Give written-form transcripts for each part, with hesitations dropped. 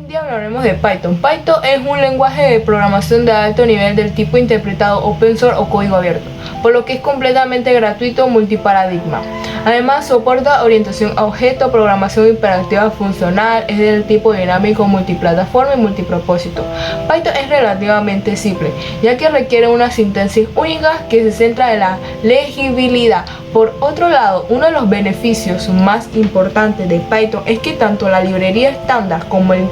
día hablaremos de Python. Python es un lenguaje de programación de alto nivel del tipo interpretado open source o código abierto, por lo que es completamente gratuito multiparadigma. Además soporta orientación a objeto, programación interactiva funcional, es del tipo dinámico, multiplataforma y multipropósito. Python es relativamente simple, ya que requiere una sintaxis única que se centra en la legibilidad. Por otro lado, uno de los beneficios más importantes de Python es que tanto la librería estándar como el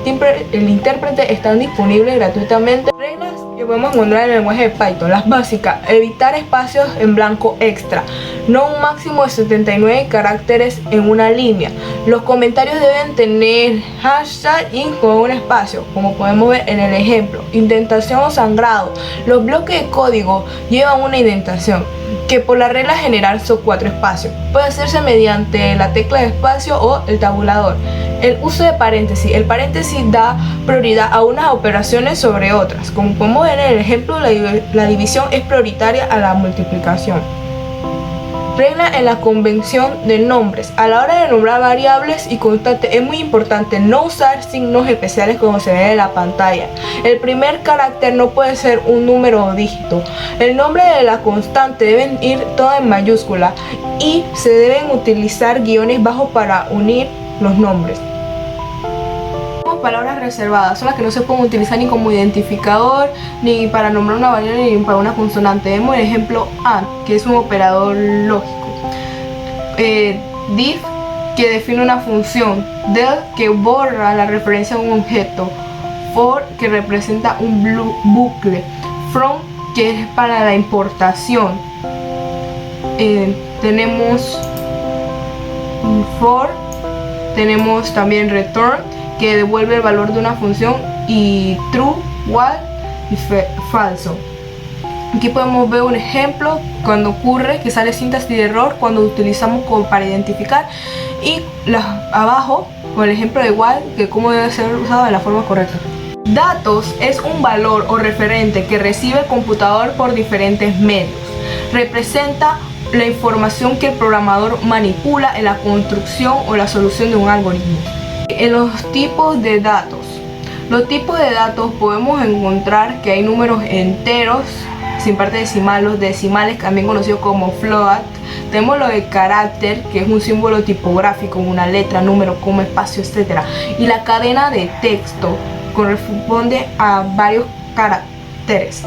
intérprete están disponibles gratuitamente. Reglas que podemos encontrar en el lenguaje de Python: las básicas: evitar espacios en blanco extra, no un máximo de 79 caracteres en una línea. Los comentarios deben tener hashtag y con un espacio, como podemos ver en el ejemplo. Indentación o sangrado: los bloques de código llevan una indentación, que por la regla general son 4 espacios. Puede hacerse mediante la tecla de espacio o el tabulador. El uso de paréntesis: el paréntesis da prioridad a unas operaciones sobre otras. Como podemos ver en el ejemplo, la división es prioritaria a la multiplicación. Regla en la convención de nombres: a la hora de nombrar variables y constantes es muy importante no usar signos especiales como se ve en la pantalla. El primer carácter no puede ser un número o dígito. El nombre de la constante deben ir todas en mayúscula y se deben utilizar guiones bajos para unir los nombres. Palabras reservadas son las que no se pueden utilizar ni como identificador, ni para nombrar una variable, ni para una consonante. Vemos el ejemplo AND, que es un operador lógico. Diff, que define una función. Del, que borra la referencia a un objeto. For, que representa un bucle. From, que es para la importación. Tenemos for, tenemos también return, que devuelve el valor de una función, y true, while y falso. Aquí podemos ver un ejemplo cuando ocurre que sale sintaxis de error cuando utilizamos para identificar, y abajo con el ejemplo de while, que cómo debe ser usado de la forma correcta. Datos es un valor o referente que recibe el computador por diferentes medios. Representa la información que el programador manipula en la construcción o la solución de un algoritmo. En los tipos de datos. Los tipos de datos podemos encontrar que hay números enteros sin parte decimal, los decimales también conocidos como float. Tenemos lo de carácter, que es un símbolo tipográfico, una letra, número, coma, espacio, etc. Y la cadena de texto corresponde a varios caracteres.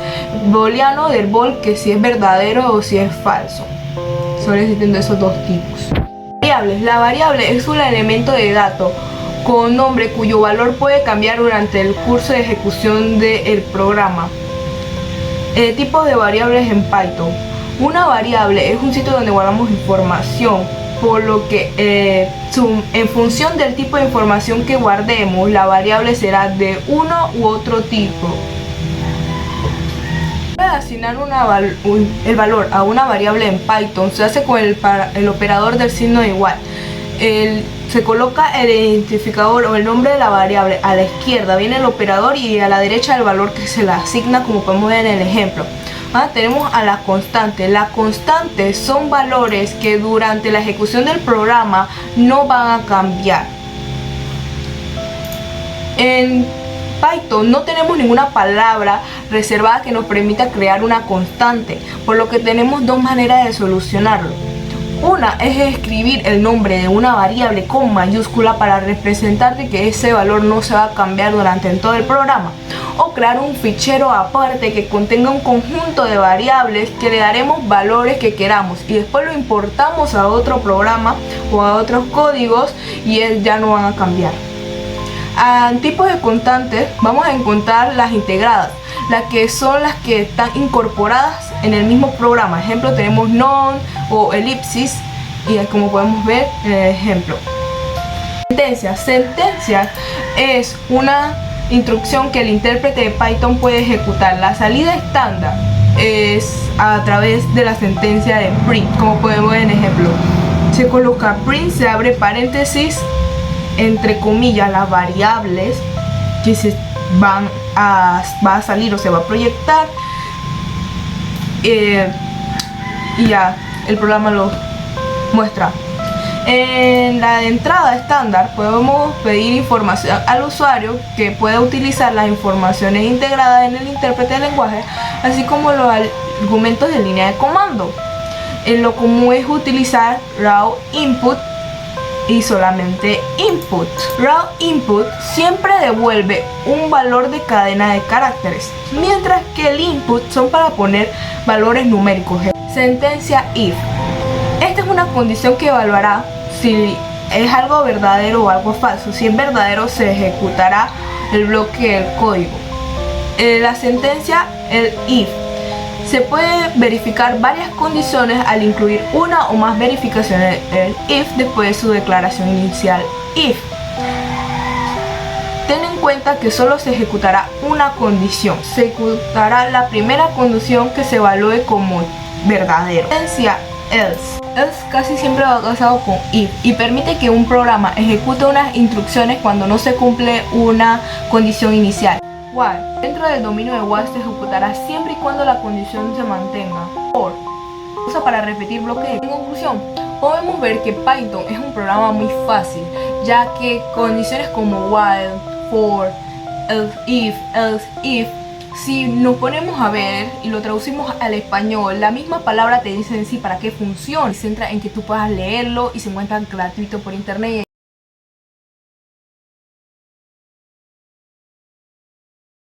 Booleano del bool, que si es verdadero o si es falso. Solo existen esos dos tipos. Variables. La variable es un elemento de dato con nombre cuyo valor puede cambiar durante el curso de ejecución del programa. Tipos de variables en Python. Una variable es un sitio donde guardamos información, por lo que en función del tipo de información que guardemos, la variable será de uno u otro tipo. Para asignar el valor a una variable en Python se hace con el operador del signo de igual. Se coloca el identificador o el nombre de la variable. A la izquierda viene el operador y a la derecha el valor que se le asigna, como podemos ver en el ejemplo. Tenemos a las constantes. Las constantes son valores que durante la ejecución del programa no van a cambiar. En Python no tenemos ninguna palabra reservada que nos permita crear una constante, por lo que tenemos dos maneras de solucionarlo. Una es escribir el nombre de una variable con mayúscula para representar que ese valor no se va a cambiar durante todo el programa, o crear un fichero aparte que contenga un conjunto de variables que le daremos valores que queramos y después lo importamos a otro programa o a otros códigos y ya no van a cambiar. En tipos de constantes vamos a encontrar las integradas, las que son las que están incorporadas en el mismo programa. Ejemplo, tenemos non o elipsis, y como podemos ver en el ejemplo. Sentencias. Sentencias es una instrucción que el intérprete de Python puede ejecutar. La salida estándar es a través de la sentencia de print, como podemos ver en el ejemplo. Se coloca print, se abre paréntesis, entre comillas, las variables que va a salir o se va a proyectar, y ya el programa lo muestra. En la entrada estándar podemos pedir información al usuario que pueda utilizar las informaciones integradas en el intérprete de lenguaje, así como los argumentos de línea de comando. Lo común es utilizar raw input y solamente input. Raw input siempre devuelve un valor de cadena de caracteres, mientras que el input son para poner valores numéricos. Sentencia if. Esta es una condición que evaluará si es algo verdadero o algo falso. Si es verdadero, se ejecutará el bloque del código. La sentencia, el if. Se puede verificar varias condiciones al incluir una o más verificaciones del if después de su declaración inicial if. Ten en cuenta que solo se ejecutará una condición. Se ejecutará la primera condición que se evalúe como verdadero. Sentencia else. Else casi siempre va casado con if y permite que un programa ejecute unas instrucciones cuando no se cumple una condición inicial. While. Dentro del dominio de while se ejecutará siempre y cuando la condición se mantenga. For. Usa para repetir bloques. En conclusión, podemos ver que Python es un programa muy fácil, ya que condiciones como while, for, else, if, si nos ponemos a ver y lo traducimos al español, la misma palabra te dice en sí para qué funciona. Se centra en que tú puedas leerlo y se encuentra gratuito por internet.